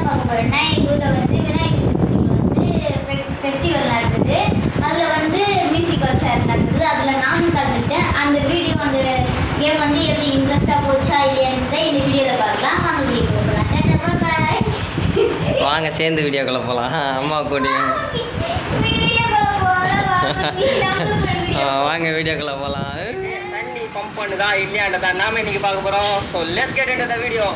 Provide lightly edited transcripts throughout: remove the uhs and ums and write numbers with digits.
பார்க்க போகிறேன்னா எங்கள் ஊரில் வந்து விநாயகர் சதுர்த்திக்கு வந்து ஃபெஸ்டிவல் நடக்குது. அதில் வந்து மியூசிக்கல் சேர் நடக்குது. அதில் நானும் கலந்துக்கிட்டேன். அந்த வீடியோ அந்த கேம் வந்து எப்படி இன்ட்ரெஸ்ட்டாக போச்சா இல்லையான்றதை இந்த வீடியோவில் பார்க்கலாம். வாங்க வீடியோ போகலாம். வாங்க சேர்ந்து வீடியோக்குள்ளே போகலாம். அம்மா கூட்டி வாங்க வீடியோக்குள்ளே போகலாம். தண்ணி பம்ப் பண்ணுதா இல்லையாண்டதா நாம இன்னைக்கு பார்க்க போகிறோம். So let's get into the video.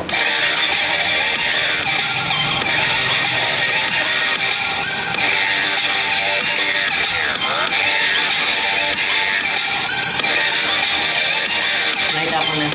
Light off பண்ணு.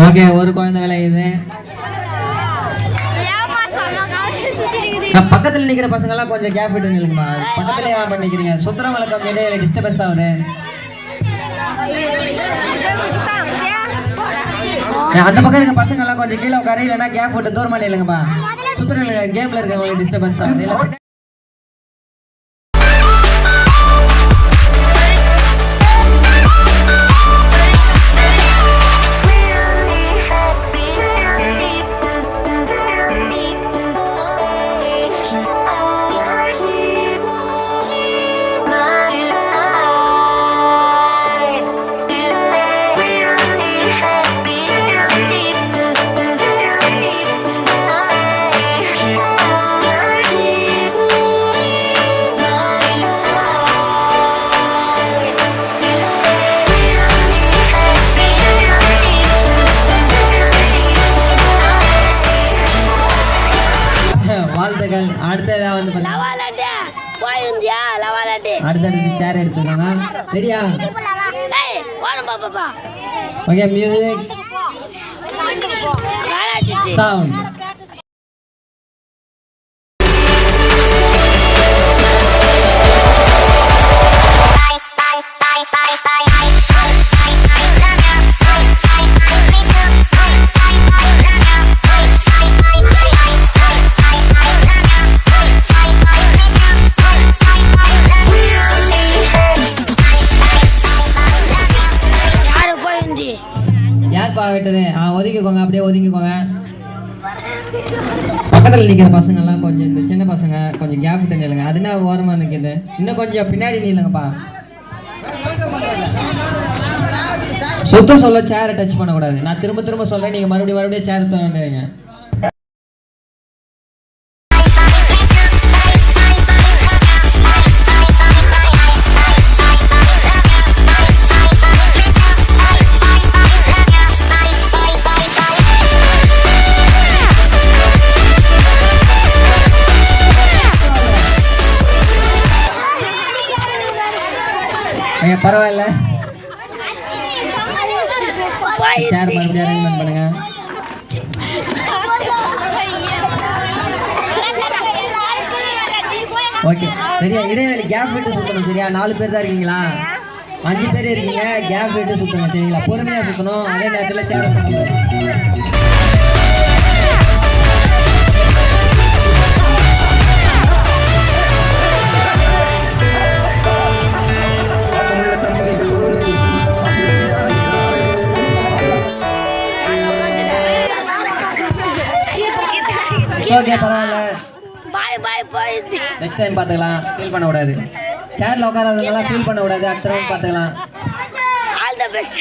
ஓகே, ஒரு குழந்தை விளையுது. பக்கத்தில் நிற்கிற பசங்க எல்லாம் கொஞ்சம் கேப் விட்டு நில்லுங்கம்மா. பக்கத்துலேயே பண்ணிக்கிறீங்க. சுத்திரம் வழக்கம் இடையில டிஸ்டர்பன்ஸ் ஆகுது. அந்த பக்கம் இருக்க பசங்க எல்லாம் கொஞ்சம் கீழே உட்கார, இல்லைன்னா கேப் விட்டு தூரமா இல்லைங்கம்மா. சுத்திரம் கேம்ல இருக்கவங்களுக்கு டிஸ்டர்பன்ஸ் ஆகுது. இல்லை வாழ்த்துக்கள். அடுத்ததா வந்து அடுத்தடுத்து சேர் எடுத்துக்கோங்க. ரெடியா? Okay, music sound. யார்ப்பா விட்டது? ஒதுக்கிக்கோங்க, அப்படியே ஒதுக்கிக்கோங்க. பக்கத்தில் நிற்கிற பசங்கள்லாம் கொஞ்சம், இந்த சின்ன பசங்க கொஞ்சம் கேப் விட்டு நில்லுங்க. அது என்ன ஓரமாக நிற்கிது? இன்னும் கொஞ்சம் பின்னாடி நில்லுங்கப்பா. சுத்த சொல்ல சேரை டச் பண்ணக்கூடாது. நான் திரும்ப திரும்ப சொல்கிறேன், நீங்கள் மறுபடியும் சேர் தோணுங்க. பரவாயில்ல, சேர் மறுபடியும் அரேஞ்ச்மெண்ட் பண்ணுங்க. ஓகே, சரியா? இடைவெளி கேப் விட்டு சுற்றணும். சரியா? 4 பேர் தான் இருக்கீங்களா? 5 பேர் இருக்கீங்க. கேப் விட்டு சுற்றணும். சரிங்களா? பொறுமையாக சுற்றணும். அதே நேரத்தில் சேர் பண்ணணும். ஓகே, பரவாயில்ல. நெக்ஸ்ட் டைம் பார்த்துக்கலாம். ஃபீல் பண்ண கூடாது. சேர்ல உட்காராதவங்கலாம் ஃபீல் பண்ண கூடாது. அடுத்த ரவுண்ட் பார்த்துக்கலாம். All the best.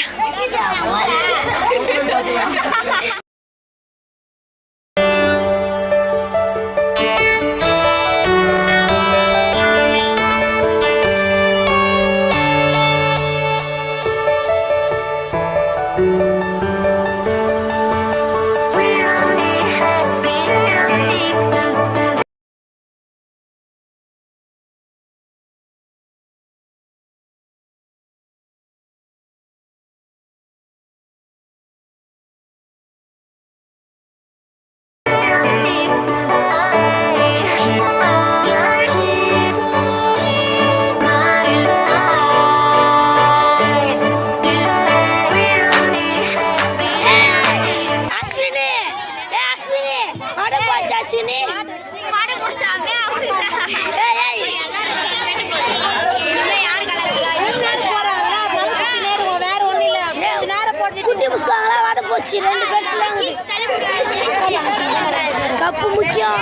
கப்பு முக்கியம்.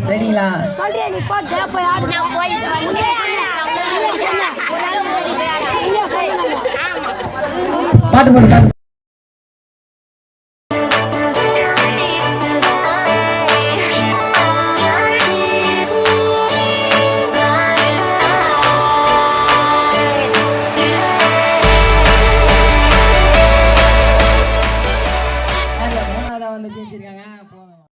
சரிங்களா? பாட்டு போட்டு